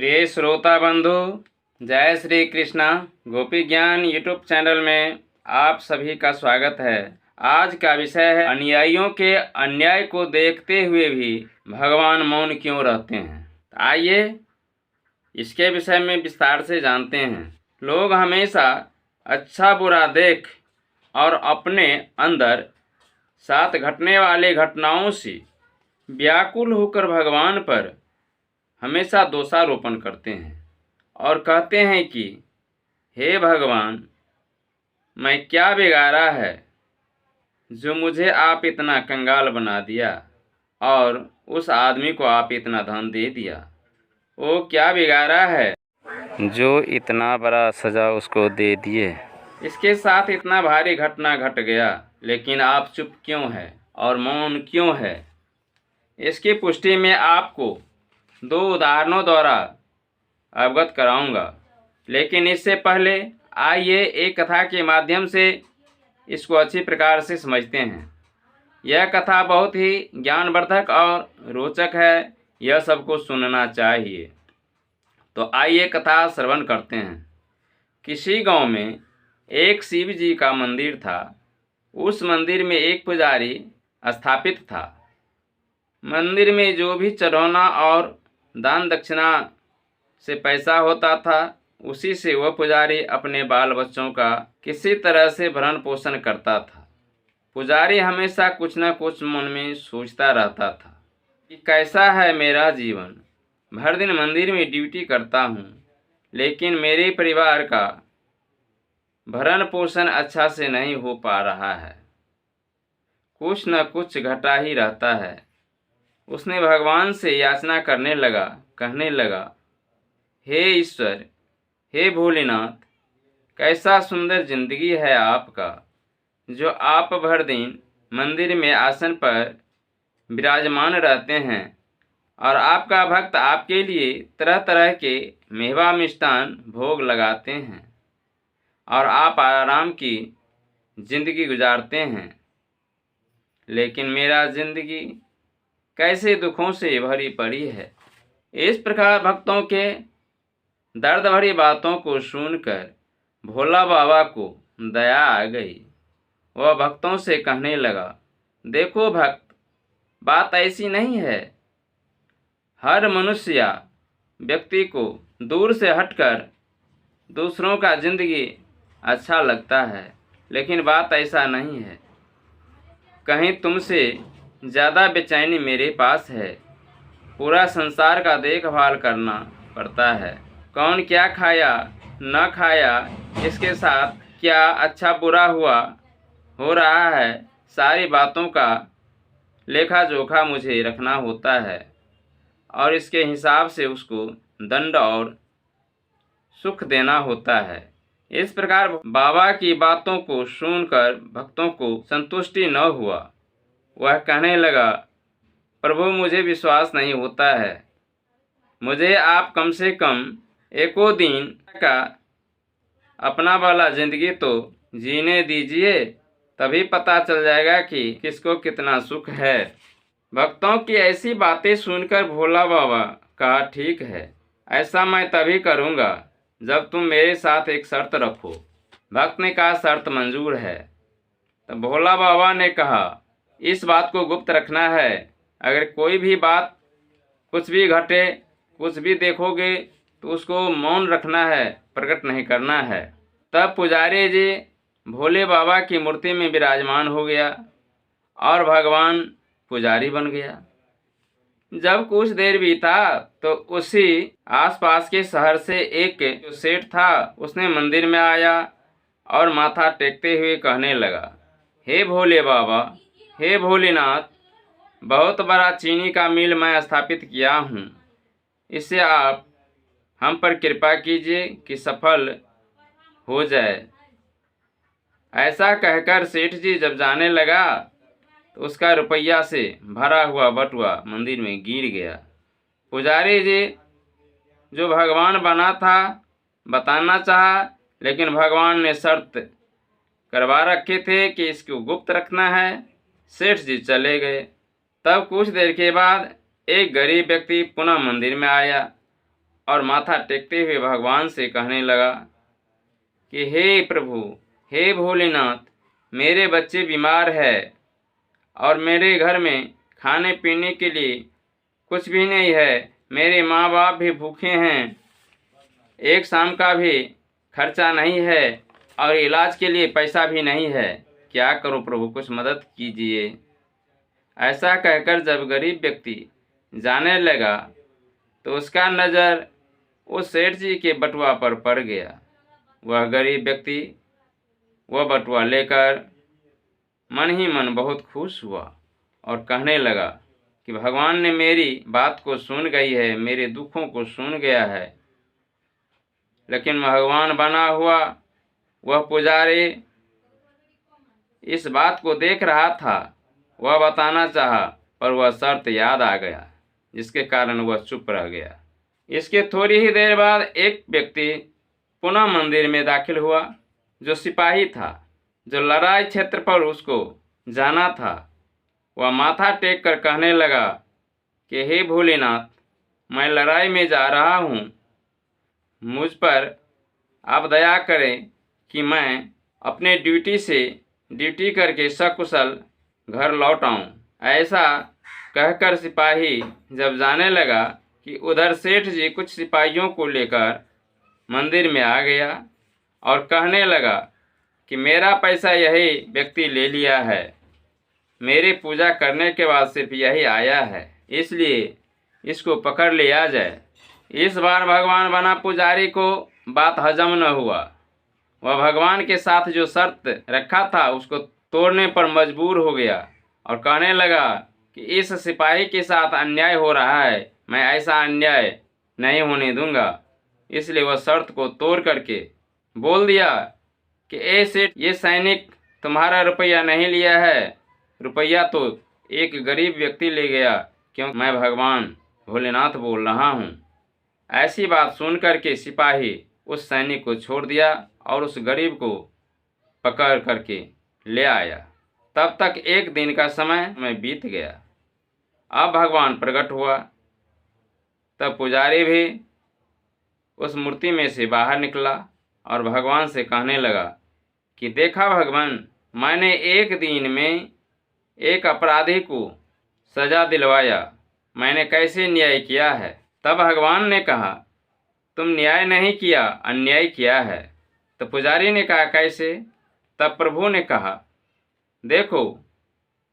प्रिय श्रोता बंधु, जय श्री कृष्णा। गोपी ज्ञान यूट्यूब चैनल में आप सभी का स्वागत है। आज का विषय है अनुयायियों के अन्याय को देखते हुए भी भगवान मौन क्यों रहते हैं। आइए इसके विषय में विस्तार से जानते हैं। लोग हमेशा अच्छा बुरा देख और अपने अंदर साथ घटने वाली घटनाओं से व्याकुल होकर भगवान पर हमेशा दोषारोपण करते हैं और कहते हैं कि हे भगवान, मैं क्या बिगाड़ा है जो मुझे आप इतना कंगाल बना दिया और उस आदमी को आप इतना धन दे दिया। वो क्या बिगाड़ा है जो इतना बड़ा सज़ा उसको दे दिए। इसके साथ इतना भारी घटना घट गया, लेकिन आप चुप क्यों है और मौन क्यों है। इसकी पुष्टि में आपको 2 उदाहरणों द्वारा अवगत कराऊंगा, लेकिन इससे पहले आइए एक कथा के माध्यम से इसको अच्छी प्रकार से समझते हैं। यह कथा बहुत ही ज्ञानवर्धक और रोचक है, यह सबको सुनना चाहिए। तो आइए कथा श्रवण करते हैं। किसी गांव में एक शिव जी का मंदिर था। उस मंदिर में एक पुजारी स्थापित था। मंदिर में जो भी चढ़ाना और दान दक्षिणा से पैसा होता था, उसी से वह पुजारी अपने बाल बच्चों का किसी तरह से भरण पोषण करता था। पुजारी हमेशा कुछ न कुछ मन में सोचता रहता था कि कैसा है मेरा जीवन। भर दिन मंदिर में ड्यूटी करता हूँ, लेकिन मेरे परिवार का भरण पोषण अच्छा से नहीं हो पा रहा है। कुछ न कुछ घटा ही रहता है। उसने भगवान से याचना करने लगा, कहने लगा, हे ईश्वर, हे भोलेनाथ, कैसा सुंदर जिंदगी है आपका, जो आप भर दिन मंदिर में आसन पर विराजमान रहते हैं और आपका भक्त आपके लिए तरह तरह के मेवा मिष्टान भोग लगाते हैं और आप आराम की जिंदगी गुजारते हैं। लेकिन मेरा जिंदगी कैसे दुखों से भरी पड़ी है। इस प्रकार भक्तों के दर्द भरी बातों को सुनकर भोला बाबा को दया आ गई। वह भक्तों से कहने लगा, देखो भक्त, बात ऐसी नहीं है। हर मनुष्य या व्यक्ति को दूर से हटकर दूसरों का जिंदगी अच्छा लगता है, लेकिन बात ऐसा नहीं है। कहीं तुमसे ज़्यादा बेचैनी मेरे पास है। पूरा संसार का देखभाल करना पड़ता है। कौन क्या खाया न खाया, इसके साथ क्या अच्छा बुरा हुआ हो रहा है, सारी बातों का लेखा जोखा मुझे रखना होता है और इसके हिसाब से उसको दंड और सुख देना होता है। इस प्रकार बाबा की बातों को सुनकर भक्तों को संतुष्टि न हुआ। वह कहने लगा, प्रभु, मुझे विश्वास नहीं होता है। मुझे आप कम से कम एको दिन का अपना वाला जिंदगी तो जीने दीजिए, तभी पता चल जाएगा कि किसको कितना सुख है। भक्तों की ऐसी बातें सुनकर भोला बाबा कहा, ठीक है, ऐसा मैं तभी करूँगा जब तुम मेरे साथ एक शर्त रखो। भक्त ने कहा, शर्त मंजूर है। तो भोला बाबा ने कहा, इस बात को गुप्त रखना है। अगर कोई भी बात, कुछ भी घटे, कुछ भी देखोगे तो उसको मौन रखना है, प्रकट नहीं करना है। तब पुजारी जी भोले बाबा की मूर्ति में विराजमान हो गया और भगवान पुजारी बन गया। जब कुछ देर बीता तो उसी आसपास के शहर से एक जो सेठ था, उसने मंदिर में आया और माथा टेकते हुए कहने लगा, हे भोले बाबा, हे भोलेनाथ, बहुत बड़ा चीनी का मिल मैं स्थापित किया हूँ। इससे आप हम पर कृपा कीजिए कि सफल हो जाए। ऐसा कहकर सेठ जी जब जाने लगा तो उसका रुपया से भरा हुआ बटुआ मंदिर में गिर गया। पुजारी जी जो भगवान बना था बताना चाहा, लेकिन भगवान ने शर्त करवा रखे थे कि इसको गुप्त रखना है। सेठ जी चले गए। तब कुछ देर के बाद एक गरीब व्यक्ति पुनः मंदिर में आया और माथा टेकते हुए भगवान से कहने लगा कि हे प्रभु, हे भोलेनाथ, मेरे बच्चे बीमार है और मेरे घर में खाने पीने के लिए कुछ भी नहीं है। मेरे माँ बाप भी भूखे हैं, एक शाम का भी खर्चा नहीं है और इलाज के लिए पैसा भी नहीं है। क्या करूं प्रभु, कुछ मदद कीजिए। ऐसा कहकर जब गरीब व्यक्ति जाने लगा तो उसका नज़र उस सेठ जी के बटुआ पर पड़ गया। वह गरीब व्यक्ति वह बटुआ लेकर मन ही मन बहुत खुश हुआ और कहने लगा कि भगवान ने मेरी बात को सुन गई है, मेरे दुखों को सुन गया है। लेकिन भगवान बना हुआ वह पुजारी इस बात को देख रहा था। वह बताना चाहा पर वह शर्त याद आ गया, जिसके कारण वह चुप रह गया। इसके थोड़ी ही देर बाद एक व्यक्ति पुनः मंदिर में दाखिल हुआ, जो सिपाही था, जो लड़ाई क्षेत्र पर उसको जाना था। वह माथा टेक कर कहने लगा कि हे भोलेनाथ, मैं लड़ाई में जा रहा हूँ, मुझ पर आप दया करें कि मैं अपने ड्यूटी करके सकुशल घर लौट आऊँ। ऐसा कहकर सिपाही जब जाने लगा कि उधर सेठ जी कुछ सिपाहियों को लेकर मंदिर में आ गया और कहने लगा कि मेरा पैसा यही व्यक्ति ले लिया है, मेरी पूजा करने के बाद सिर्फ यही आया है, इसलिए इसको पकड़ लिया जाए। इस बार भगवान बना पुजारी को बात हजम न हुआ। वह भगवान के साथ जो शर्त रखा था उसको तोड़ने पर मजबूर हो गया और कहने लगा कि इस सिपाही के साथ अन्याय हो रहा है, मैं ऐसा अन्याय नहीं होने दूंगा। इसलिए वह शर्त को तोड़ करके बोल दिया कि ए सेठ, ये सैनिक तुम्हारा रुपया नहीं लिया है, रुपया तो एक गरीब व्यक्ति ले गया, क्यों मैं भगवान भोलेनाथ बोल रहा हूँ। ऐसी बात सुन करके सिपाही उस सैनिक को छोड़ दिया और उस गरीब को पकड़ करके ले आया। तब तक एक दिन का समय में बीत गया। अब भगवान प्रकट हुआ। तब पुजारी भी उस मूर्ति में से बाहर निकला और भगवान से कहने लगा कि देखा भगवान, मैंने एक दिन में एक अपराधी को सजा दिलवाया, मैंने कैसे न्याय किया है। तब भगवान ने कहा तुम न्याय नहीं किया, अन्याय किया है। तो पुजारी ने कहा कैसे। तब प्रभु ने कहा देखो,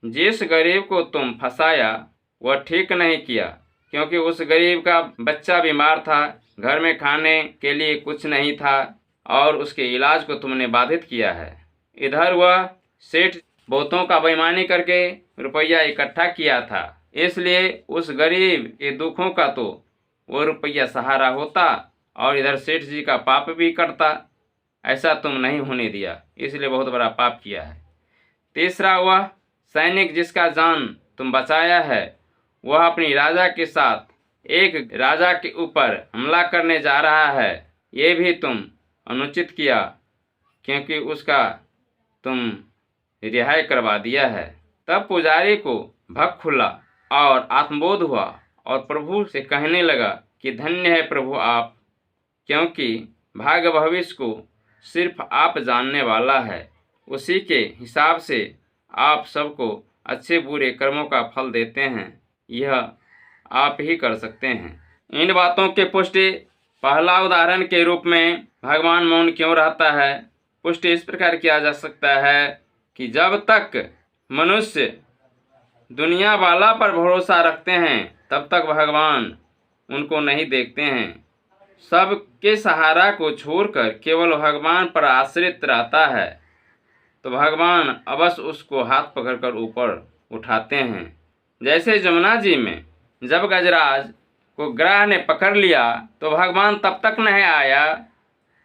जिस गरीब को तुम फंसाया वह ठीक नहीं किया, क्योंकि उस गरीब का बच्चा बीमार था, घर में खाने के लिए कुछ नहीं था और उसके इलाज को तुमने बाधित किया है। इधर वह सेठ बहुतों का बेईमानी करके रुपया इकट्ठा किया था, इसलिए उस गरीब के दुखों का तो वो रुपया सहारा होता और इधर सेठ जी का पाप भी करता। ऐसा तुम नहीं होने दिया, इसलिए बहुत बड़ा पाप किया है। तीसरा, वह सैनिक जिसका जान तुम बचाया है, वह अपनी राजा के साथ एक राजा के ऊपर हमला करने जा रहा है, ये भी तुम अनुचित किया, क्योंकि उसका तुम रिहाई करवा दिया है। तब पुजारी को भक खुला और आत्मबोध हुआ और प्रभु से कहने लगा कि धन्य है प्रभु आप, क्योंकि भाग्य भविष्य को सिर्फ आप जानने वाला है, उसी के हिसाब से आप सबको अच्छे बुरे कर्मों का फल देते हैं, यह आप ही कर सकते हैं। इन बातों के पुष्टि पहला उदाहरण के रूप में भगवान मौन क्यों रहता है, पुष्टि इस प्रकार किया जा सकता है कि जब तक मनुष्य दुनिया वाला पर भरोसा रखते हैं तब तक भगवान उनको नहीं देखते हैं। सबके सहारा को छोड़कर केवल भगवान पर आश्रित रहता है तो भगवान अवश्य उसको हाथ पकड़कर ऊपर उठाते हैं। जैसे जमुना जी में जब गजराज को ग्रह ने पकड़ लिया तो भगवान तब तक नहीं आया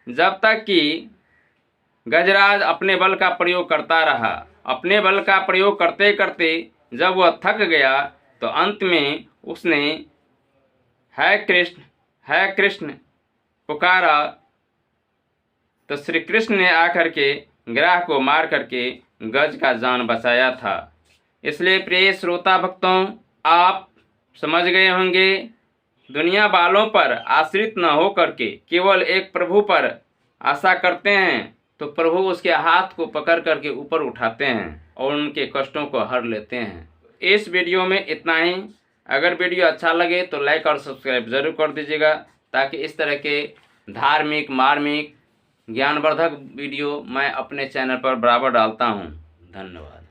जब तक कि गजराज अपने बल का प्रयोग करता रहा। अपने बल का प्रयोग करते करते जब वह थक गया तो अंत में उसने है कृष्ण पुकारा, तो श्री कृष्ण ने आकर के ग्रह को मार करके गज का जान बचाया था। इसलिए प्रिय श्रोता भक्तों, आप समझ गए होंगे दुनिया वालों पर आश्रित न हो करके केवल एक प्रभु पर आशा करते हैं तो प्रभु उसके हाथ को पकड़ करके ऊपर उठाते हैं और उनके कष्टों को हर लेते हैं। इस वीडियो में इतना ही। अगर वीडियो अच्छा लगे तो लाइक और सब्सक्राइब जरूर कर दीजिएगा, ताकि इस तरह के धार्मिक, मार्मिक, ज्ञानवर्धक वीडियो मैं अपने चैनल पर बराबर डालता हूँ। धन्यवाद।